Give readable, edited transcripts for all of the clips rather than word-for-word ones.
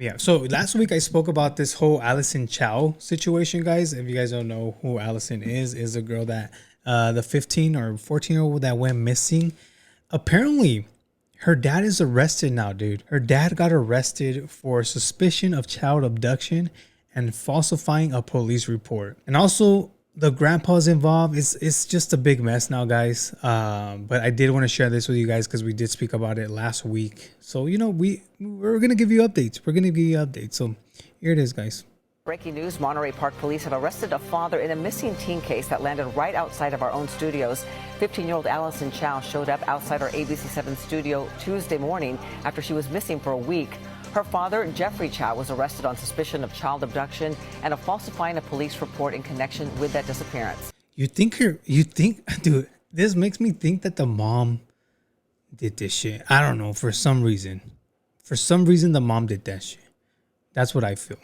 Yeah, so last week I spoke about this whole Allison Chao situation, guys. If you guys don't know who Allison is a girl that the 15 or 14-year-old that went missing. Apparently, her dad is arrested now, dude. Her dad got arrested for suspicion of child abduction and falsifying a police report. And also the grandpa's involved. It's just a big mess now, guys. But I did want to share this with you guys because we did speak about it last week. So we're gonna give you updates. We're gonna give you updates. So here it is, guys. Breaking news, Monterey Park police have arrested a father in a missing teen case that landed right outside of our own studios. 15-year-old Allison Chao showed up outside our ABC7 studio Tuesday morning after she was missing for a week. Her father, Jeffrey Chao, was arrested on suspicion of child abduction and of falsifying a police report in connection with that disappearance. Dude, this makes me think that the mom did this shit. I don't know, for some reason. For some reason, the mom did that shit. That's what I feel.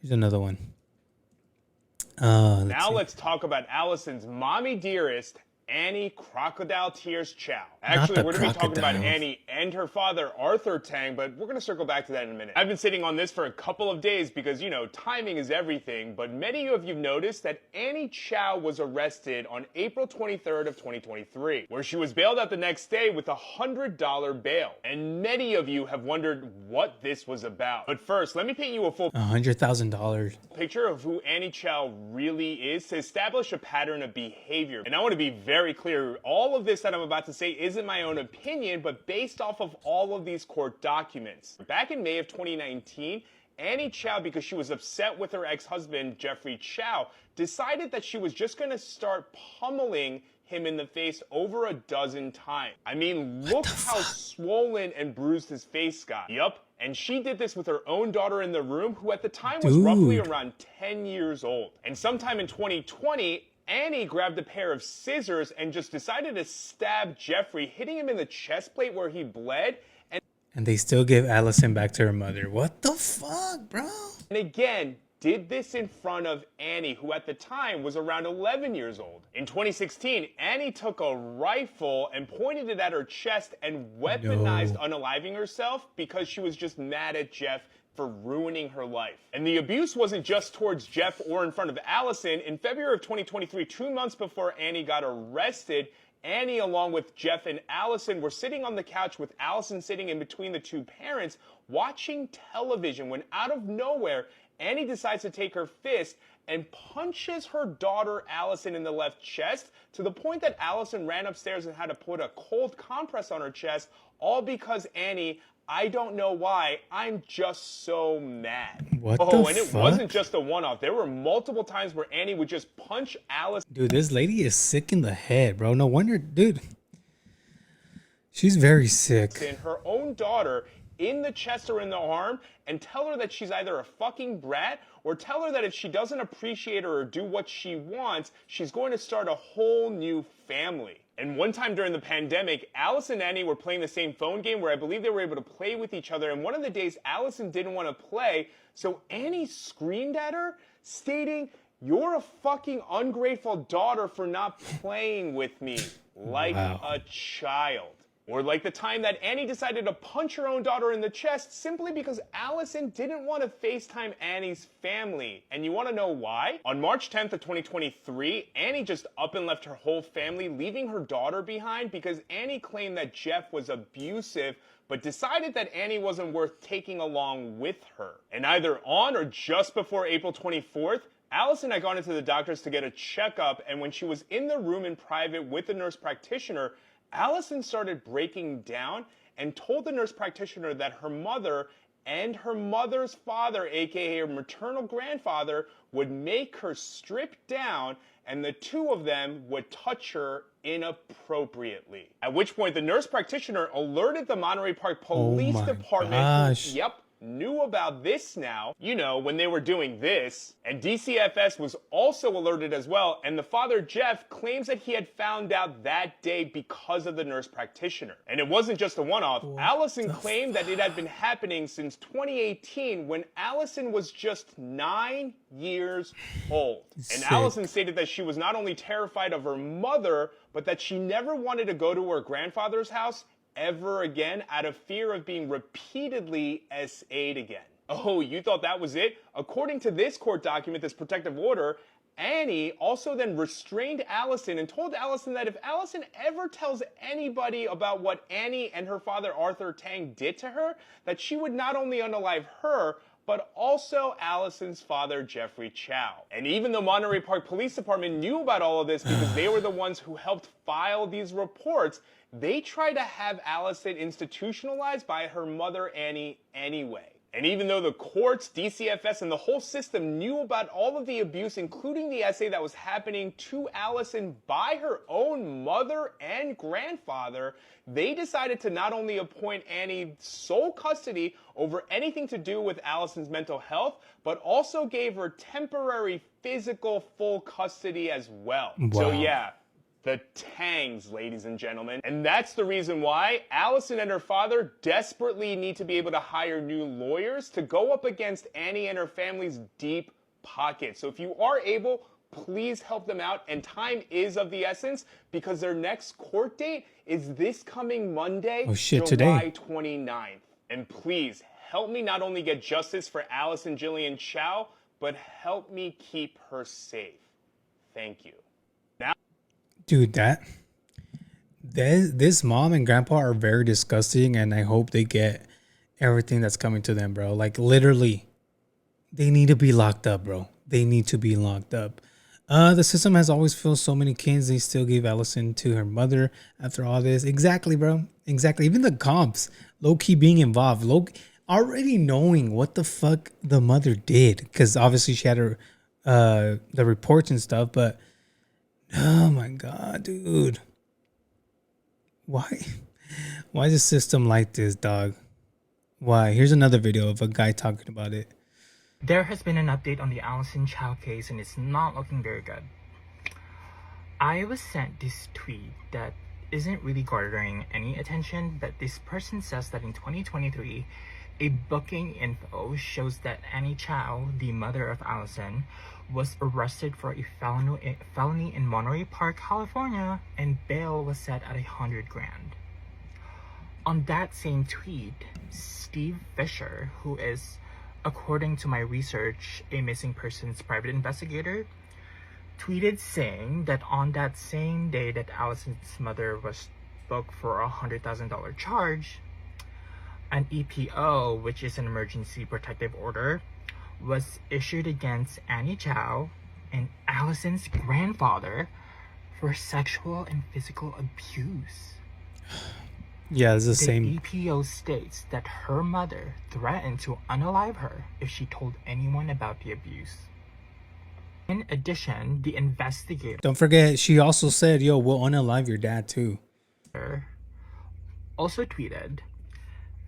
Here's another one. Let's talk about Allison's mommy dearest, Annie Crocodile Tears Chao. Actually, we're going to be talking about Annie and her father, Arthur Tang, but we're going to circle back to that in a minute. I've been sitting on this for a couple of days because, timing is everything, but many of you have noticed that Annie Chao was arrested on April 23rd of 2023, where she was bailed out the next day with a $100 bail. And many of you have wondered what this was about. But first, let me paint you a full $100,000 picture of who Annie Chao really is to establish a pattern of behavior. And I want to be very clear, all of this that I'm about to say isn't my own opinion, but based off of all of these court documents. Back in May of 2019, Annie Chao, because she was upset with her ex-husband, Jeffrey Chao, decided that she was just going to start pummeling him in the face over a dozen times. I mean, look how swollen and bruised his face got. Yup. And she did this with her own daughter in the room, who at the time was roughly around 10 years old. And sometime in 2020, Annie grabbed a pair of scissors and just decided to stab Jeffrey, hitting him in the chest plate where he bled. And they still give Allison back to her mother. What the fuck, bro? And again, did this in front of Annie, who at the time was around 11 years old. In 2016, Annie took a rifle and pointed it at her chest and weaponized unaliving herself because she was just mad at Jeff for ruining her life. And the abuse wasn't just towards Jeff or in front of Allison. In February of 2023, 2 months before Annie got arrested, Annie, along with Jeff and Allison, were sitting on the couch with Allison sitting in between the two parents watching television when out of nowhere, Annie decides to take her fist and punches her daughter Allison in the left chest to the point that Allison ran upstairs and had to put a cold compress on her chest, all because Annie, I don't know why, I'm just so mad. What the fuck? It wasn't just a one-off. There were multiple times where Annie would just punch Allison. Dude, this lady is sick in the head, bro. No wonder, dude. She's very sick. And her own daughter in the chest or in the arm and tell her that she's either a fucking brat or tell her that if she doesn't appreciate her or do what she wants, she's going to start a whole new family. And one time during the pandemic, Alice and Annie were playing the same phone game where I believe they were able to play with each other. And one of the days, Allison didn't want to play, so Annie screamed at her, stating, "You're a fucking ungrateful daughter for not playing with me like a child." Or like the time that Annie decided to punch her own daughter in the chest simply because Allison didn't want to FaceTime Annie's family. And you want to know why? On March 10th of 2023, Annie just up and left her whole family, leaving her daughter behind because Annie claimed that Jeff was abusive, but decided that Annie wasn't worth taking along with her. And either on or just before April 24th, Allison had gone into the doctors to get a checkup, and when she was in the room in private with the nurse practitioner, Allison started breaking down and told the nurse practitioner that her mother and her mother's father, aka her maternal grandfather, would make her strip down and the two of them would touch her inappropriately. At which point the nurse practitioner alerted the Monterey Park Police Department, who, knew about this now, when they were doing this. And DCFS was also alerted as well, and the father, Jeff, claims that he had found out that day because of the nurse practitioner. And it wasn't just a one-off. Allison claimed that it had been happening since 2018 when Allison was just 9 years old. And Allison stated that she was not only terrified of her mother, but that she never wanted to go to her grandfather's house ever again out of fear of being repeatedly SA'd again. Oh, you thought that was it? According to this court document, this protective order, Annie also then restrained Allison and told Allison that if Allison ever tells anybody about what Annie and her father Arthur Tang did to her, that she would not only unalive her, but also Allison's father, Jeffrey Chao. And even the Monterey Park Police Department knew about all of this because they were the ones who helped file these reports, they tried to have Allison institutionalized by her mother, Annie, anyway. And even though the courts, DCFS, and the whole system knew about all of the abuse, including the essay that was happening to Allison by her own mother and grandfather, they decided to not only appoint Annie sole custody over anything to do with Allison's mental health, but also gave her temporary physical full custody as well. Wow. So yeah, the Tangs, ladies and gentlemen. And that's the reason why Allison and her father desperately need to be able to hire new lawyers to go up against Annie and her family's deep pockets. So if you are able, please help them out. And time is of the essence because their next court date is this coming Monday, July 29th. And please help me not only get justice for Allison Jillian Chao, but help me keep her safe. Thank you. Dude, this mom and grandpa are very disgusting, and I hope they get everything that's coming to them, bro. Like, literally, they need to be locked up, bro. They need to be locked up. The system has always filled so many kids. They still gave Allison to her mother after all this. Exactly, bro. Exactly. Even the cops, low-key being involved, already knowing what the fuck the mother did, because obviously she had her the reports and stuff, but oh my god, dude. Why is the system like this, dog? Why? Here's another video of a guy talking about it. There has been an update on the Allison Chao case and it's not looking very good. I was sent this tweet that isn't really garnering any attention, but this person says that in 2023, a booking info shows that Annie Chao, the mother of Allison, was arrested for a felony in Monterey Park, California, and bail was set at $100,000. On that same tweet, Steve Fisher, who is, according to my research, a missing persons private investigator, tweeted saying that on that same day that Allison's mother was booked for a $100,000 charge, an EPO, which is an emergency protective order, was issued against Annie Chao and Allison's grandfather for sexual and physical abuse. Yeah, it's the same. The EPO states that her mother threatened to unalive her if she told anyone about the abuse. In addition, the investigator... Don't forget, she also said, yo, we'll unalive your dad too. Also tweeted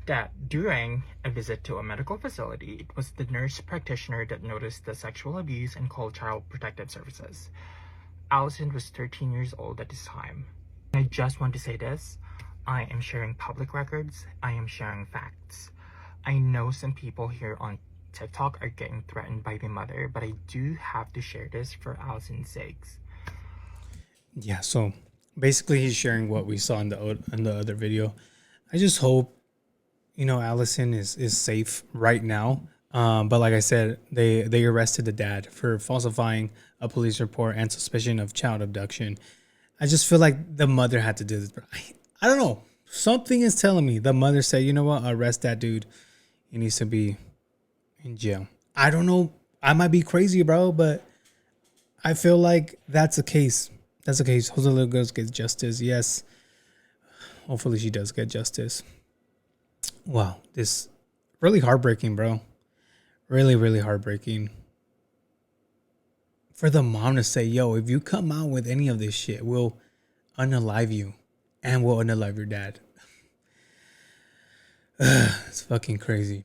that during a visit to a medical facility, it was the nurse practitioner that noticed the sexual abuse and called Child Protective Services. Allison was 13 years old at this time. I just want to say this. I am sharing public records. I am sharing facts. I know some people here on TikTok are getting threatened by the mother, but I do have to share this for Allison's sakes. Yeah, so basically he's sharing what we saw in the other video. I just hope, you know, Allison is safe right now. But like I said, they arrested the dad for falsifying a police report and suspicion of child abduction. I just feel like the mother had to do this. I don't know. Something is telling me the mother said, you know what, arrest that dude. He needs to be in jail. I don't know. I might be crazy, bro, but I feel like that's the case. That's the case. Hope the little girl gets justice. Yes. Hopefully she does get justice. Wow. This really heartbreaking, bro. Really, really heartbreaking. For the mom to say, yo, if you come out with any of this shit, we'll unalive you. And we'll unalive your dad. It's fucking crazy.